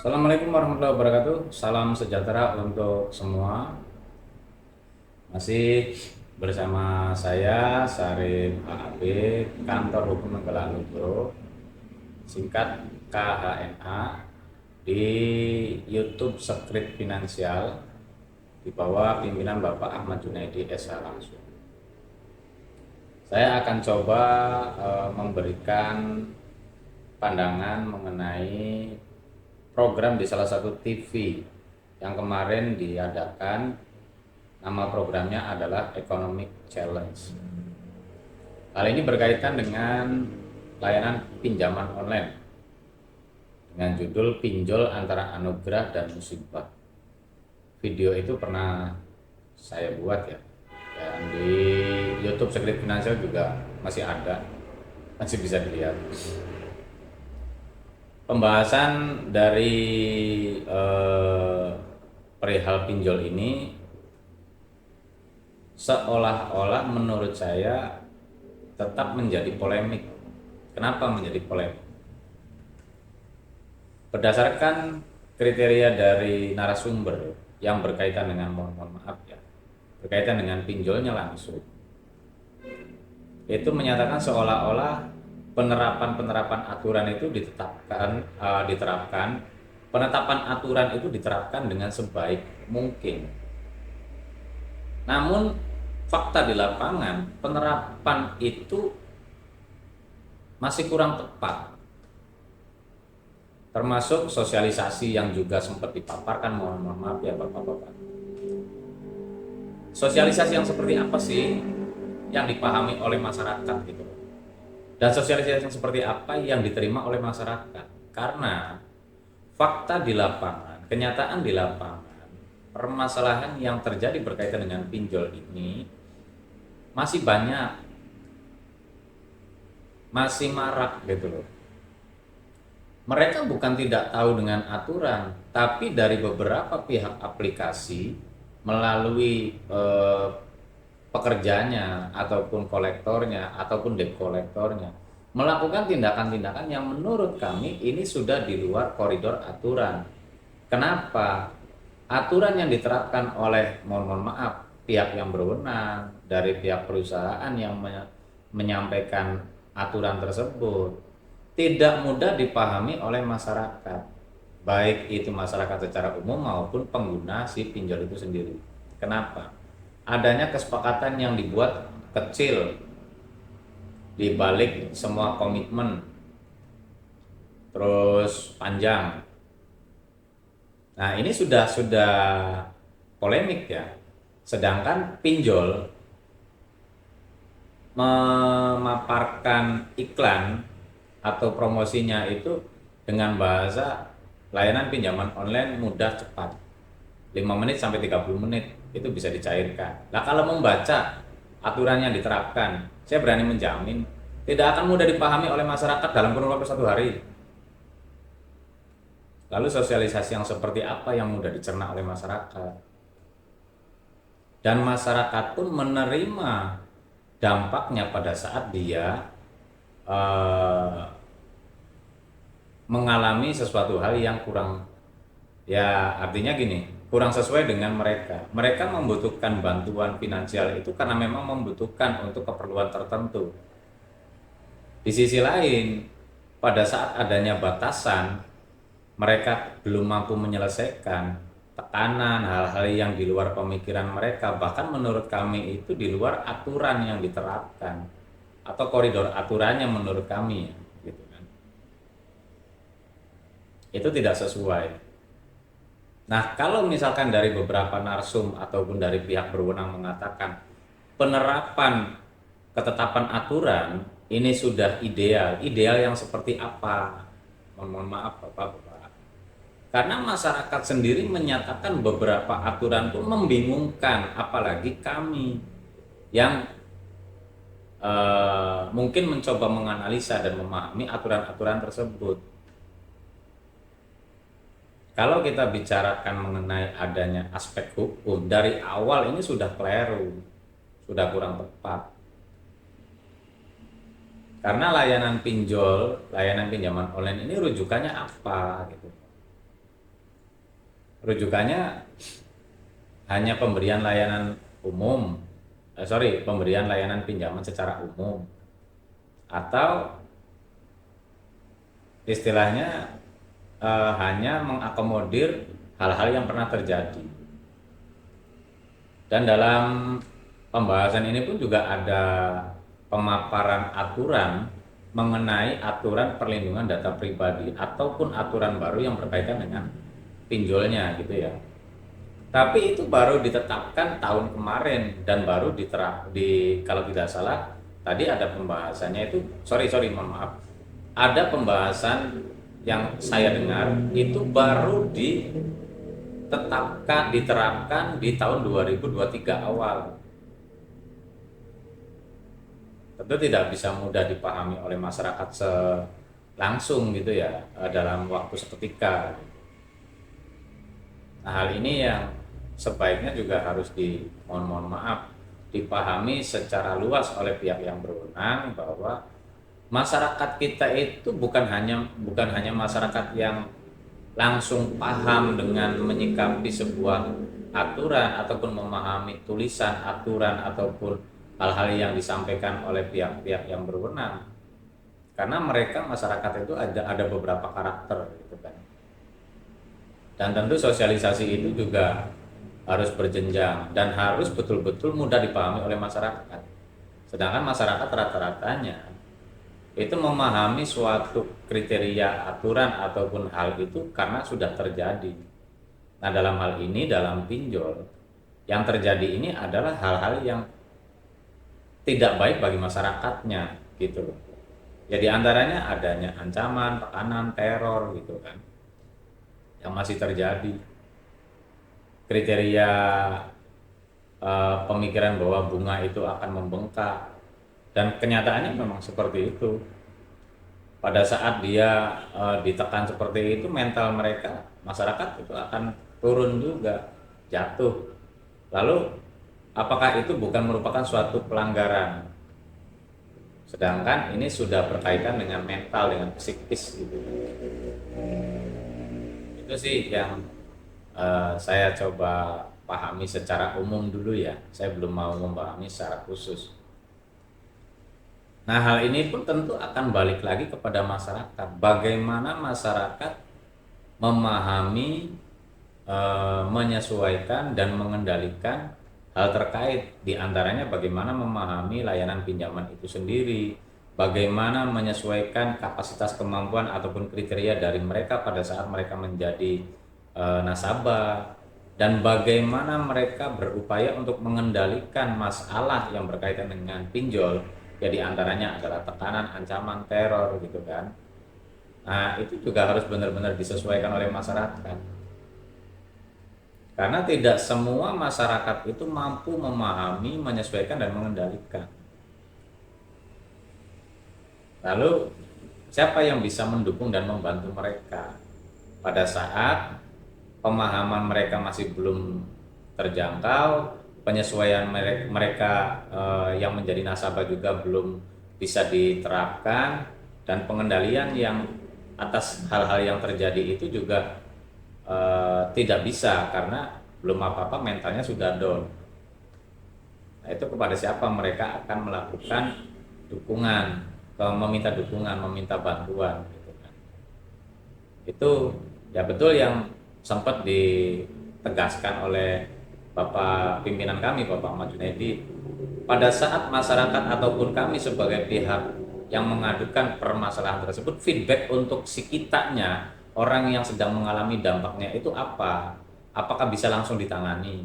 Assalamualaikum warahmatullahi wabarakatuh. Salam sejahtera untuk semua. Masih bersama saya Sarif HAB, Kantor Hukum Menggelar Bro, singkat KHNA, di YouTube Sekrit Finansial di bawah pimpinan Bapak Ahmad Junaidi SH langsung. Saya akan coba memberikan pandangan mengenai program di salah satu TV yang kemarin diadakan. Nama programnya adalah Economic Challenge. Hal ini berkaitan dengan layanan pinjaman online dengan judul Pinjol Antara Anugerah dan Musibah. Video itu pernah saya buat ya, dan di YouTube Sekret Finansial juga masih ada, masih bisa dilihat. Pembahasan dari perihal pinjol ini seolah-olah menurut saya tetap menjadi polemik. Kenapa menjadi polemik? Berdasarkan kriteria dari narasumber yang berkaitan dengan, mohon maaf ya, berkaitan dengan pinjolnya langsung, itu menyatakan seolah-olah penerapan aturan itu diterapkan penetapan aturan itu diterapkan dengan sebaik mungkin. Namun fakta di lapangan penerapan itu masih kurang tepat, termasuk sosialisasi yang juga sempat dipaparkan. Mohon maaf ya Bapak-bapak, sosialisasi yang seperti apa sih yang dipahami oleh masyarakat gitu, dan sosialisasi yang seperti apa yang diterima oleh masyarakat. Karena fakta di lapangan, kenyataan di lapangan, permasalahan yang terjadi berkaitan dengan pinjol ini masih banyak, masih marak gitu loh. Mereka bukan tidak tahu dengan aturan, tapi dari beberapa pihak aplikasi melalui pekerjanya ataupun kolektornya ataupun debt kolektornya melakukan tindakan-tindakan yang menurut kami ini sudah di luar koridor aturan. Kenapa? Aturan yang diterapkan oleh, mohon maaf, pihak yang berwenang dari pihak perusahaan yang menyampaikan aturan tersebut tidak mudah dipahami oleh masyarakat, baik itu masyarakat secara umum maupun pengguna si pinjol itu sendiri. Kenapa? Adanya kesepakatan yang dibuat kecil di balik semua komitmen terus panjang. Nah, ini sudah polemik ya. Sedangkan pinjol memaparkan iklan atau promosinya itu dengan bahasa layanan pinjaman online mudah cepat, 5 menit sampai 30 menit itu bisa dicairkan. Nah, kalau membaca aturan yang diterapkan, saya berani menjamin tidak akan mudah dipahami oleh masyarakat dalam kurun waktu 1 hari. Lalu sosialisasi yang seperti apa yang mudah dicerna oleh masyarakat? Dan masyarakat pun menerima dampaknya pada saat dia mengalami sesuatu hal yang kurang, ya artinya gini, kurang sesuai dengan mereka. Mereka membutuhkan bantuan finansial itu karena memang membutuhkan untuk keperluan tertentu. Di sisi lain, pada saat adanya batasan, mereka belum mampu menyelesaikan tekanan, hal-hal yang di luar pemikiran mereka, bahkan menurut kami itu di luar aturan yang diterapkan atau koridor aturannya menurut kami, gitu kan. Itu tidak sesuai. Nah, kalau misalkan dari beberapa narsum ataupun dari pihak berwenang mengatakan penerapan ketetapan aturan ini sudah ideal, ideal yang seperti apa? Mohon maaf Bapak-bapak. Karena masyarakat sendiri menyatakan beberapa aturan itu membingungkan, apalagi kami yang mungkin mencoba menganalisa dan memahami aturan-aturan tersebut. Kalau kita bicarakan mengenai adanya aspek hukum, dari awal ini sudah keliru, sudah kurang tepat. Karena layanan pinjol, layanan pinjaman online ini rujukannya apa gitu. rujukannya hanya pemberian layanan umum, pemberian layanan pinjaman secara umum, atau istilahnya hanya mengakomodir hal-hal yang pernah terjadi. Dan dalam pembahasan ini pun juga ada pemaparan aturan mengenai aturan perlindungan data pribadi ataupun aturan baru yang berkaitan dengan pinjolnya gitu ya. Tapi itu baru ditetapkan tahun kemarin dan baru kalau tidak salah tadi ada pembahasannya itu mohon maaf. Ada pembahasan yang saya dengar itu baru diterapkan di tahun 2023 awal. Tentu tidak bisa mudah dipahami oleh masyarakat langsung gitu ya, dalam waktu seketika. Nah, hal ini yang sebaiknya juga harus mohon maaf dipahami secara luas oleh pihak yang berwenang, bahwa masyarakat kita itu bukan hanya masyarakat yang langsung paham dengan menyikapi sebuah aturan ataupun memahami tulisan aturan ataupun hal-hal yang disampaikan oleh pihak-pihak yang berwenang, karena mereka masyarakat itu ada beberapa karakter gitu kan. Dan tentu sosialisasi itu juga harus berjenjang dan harus betul-betul mudah dipahami oleh masyarakat. Sedangkan masyarakat rata-ratanya itu memahami suatu kriteria aturan ataupun hal itu karena sudah terjadi. Nah, dalam hal ini, dalam pinjol, yang terjadi ini adalah hal-hal yang tidak baik bagi masyarakatnya gitu loh. Ya, di antaranya adanya ancaman, tekanan, teror gitu kan, yang masih terjadi. Kriteria pemikiran bahwa bunga itu akan membengkak, dan kenyataannya memang seperti itu. Pada saat dia ditekan seperti itu, mental mereka, masyarakat itu akan turun juga, jatuh. Lalu apakah itu bukan merupakan suatu pelanggaran? Sedangkan ini sudah berkaitan dengan mental, dengan psikis gitu. Itu sih yang saya coba pahami secara umum dulu ya. Saya belum mau memahami secara khusus. Nah, hal ini pun tentu akan balik lagi kepada masyarakat. Bagaimana masyarakat memahami, menyesuaikan dan mengendalikan hal terkait, diantaranya bagaimana memahami layanan pinjaman itu sendiri, bagaimana menyesuaikan kapasitas kemampuan ataupun kriteria dari mereka pada saat mereka menjadi nasabah, dan bagaimana mereka berupaya untuk mengendalikan masalah yang berkaitan dengan pinjol. Ya, diantaranya adalah tekanan, ancaman, teror gitu kan. Nah, itu juga harus benar-benar disesuaikan oleh masyarakat. Karena tidak semua masyarakat itu mampu memahami, menyesuaikan dan mengendalikan. Lalu siapa yang bisa mendukung dan membantu mereka pada saat pemahaman mereka masih belum terjangkau, penyesuaian mereka yang menjadi nasabah juga belum bisa diterapkan, dan pengendalian yang atas hal-hal yang terjadi itu juga tidak bisa karena belum apa-apa mentalnya sudah down. Nah, itu kepada siapa mereka akan melakukan dukungan, meminta dukungan, meminta bantuan gitu kan. Itu ya betul yang sempat ditegaskan oleh Bapak pimpinan kami, Bapak Ahmad Junaidi, pada saat masyarakat ataupun kami sebagai pihak yang mengadukan permasalahan tersebut, feedback untuk si kitanya, orang yang sedang mengalami dampaknya itu apa? Apakah bisa langsung ditangani?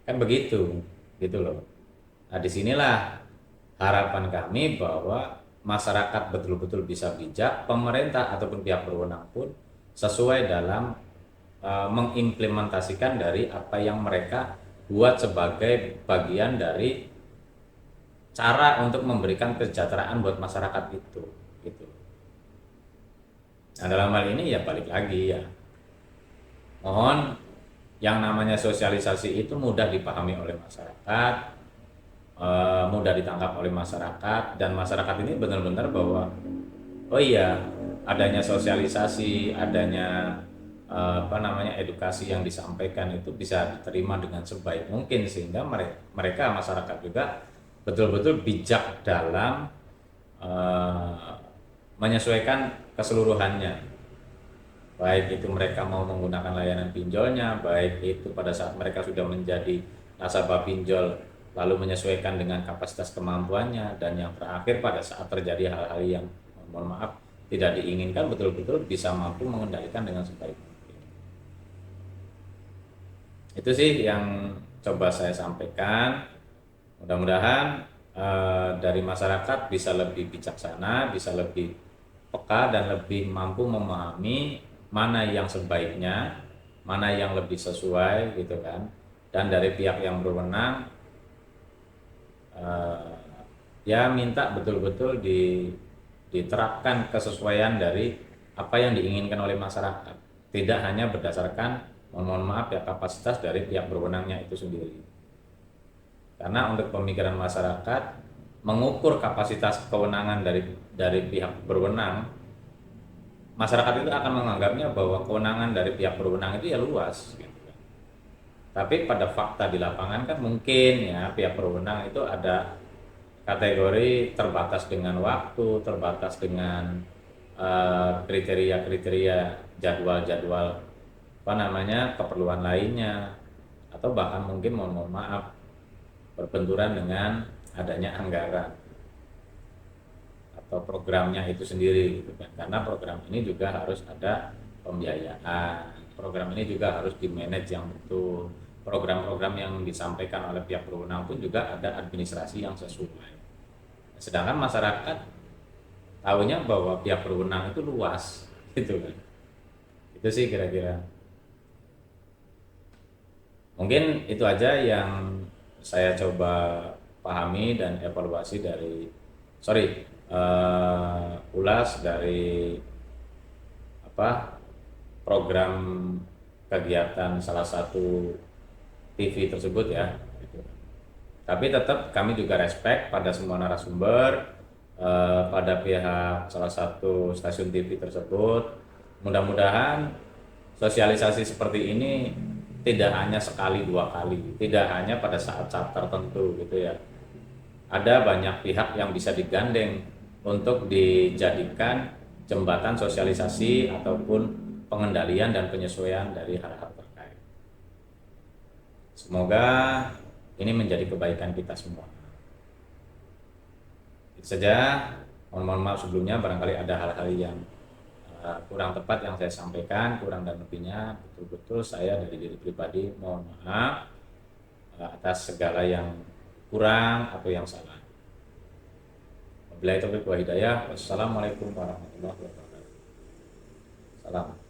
Kan begitu, gitu loh. Nah, disinilah harapan kami bahwa masyarakat betul-betul bisa bijak, pemerintah ataupun pihak berwenang pun sesuai dalam mengimplementasikan dari apa yang mereka buat sebagai bagian dari cara untuk memberikan kesejahteraan buat masyarakat itu gitu. Nah, dalam hal ini ya balik lagi ya, mohon yang namanya sosialisasi itu mudah dipahami oleh masyarakat, mudah ditangkap oleh masyarakat, dan masyarakat ini benar-benar bahwa oh iya, adanya sosialisasi, adanya edukasi yang disampaikan itu bisa diterima dengan sebaik mungkin, sehingga mereka masyarakat juga betul-betul bijak dalam menyesuaikan keseluruhannya, baik itu mereka mau menggunakan layanan pinjolnya, baik itu pada saat mereka sudah menjadi nasabah pinjol lalu menyesuaikan dengan kapasitas kemampuannya, dan yang terakhir pada saat terjadi hal-hal yang mohon maaf tidak diinginkan betul-betul bisa mampu mengendalikan dengan sebaik mungkin. Itu sih yang coba saya sampaikan. Mudah-mudahan dari masyarakat bisa lebih bijaksana, bisa lebih peka dan lebih mampu memahami mana yang sebaiknya, mana yang lebih sesuai gitu kan. Dan dari pihak yang berwenang ya minta betul-betul diterapkan kesesuaian dari apa yang diinginkan oleh masyarakat, tidak hanya berdasarkan mohon maaf ya kapasitas dari pihak berwenangnya itu sendiri. Karena untuk pemikiran masyarakat mengukur kapasitas kewenangan dari pihak berwenang, masyarakat itu akan menganggapnya bahwa kewenangan dari pihak berwenang itu ya luas gitu. Tapi pada fakta di lapangan kan mungkin ya pihak berwenang itu ada kategori terbatas dengan waktu, terbatas dengan kriteria-kriteria jadwal-jadwal keperluan lainnya, atau bahkan mungkin mohon maaf berbenturan dengan adanya anggaran atau programnya itu sendiri gitu kan. Karena program ini juga harus ada pembiayaan, program ini juga harus di-manage yang betul, program-program yang disampaikan oleh pihak berwenang pun juga ada administrasi yang sesuai. Sedangkan masyarakat tahunya bahwa pihak berwenang itu luas gitu kan. Itu sih kira-kira. Mungkin itu aja yang saya coba pahami dan evaluasi dari ulas dari program kegiatan salah satu TV tersebut ya gitu. Tapi tetap kami juga respect pada semua narasumber, pada pihak salah satu stasiun TV tersebut. Mudah-mudahan sosialisasi seperti ini tidak hanya sekali dua kali, tidak hanya pada saat-saat tertentu gitu ya. Ada banyak pihak yang bisa digandeng untuk dijadikan jembatan sosialisasi ataupun pengendalian dan penyesuaian dari hal-hal terkait. Semoga ini menjadi kebaikan kita semua. Itu saja. Mohon maaf sebelumnya barangkali ada hal-hal yang kurang tepat yang saya sampaikan, kurang dan lebihnya betul-betul saya dari diri pribadi mohon maaf atas segala yang kurang atau yang salah. Wabillahi taufiq wa hidayah. Wassalamualaikum warahmatullahi wabarakatuh. Salam.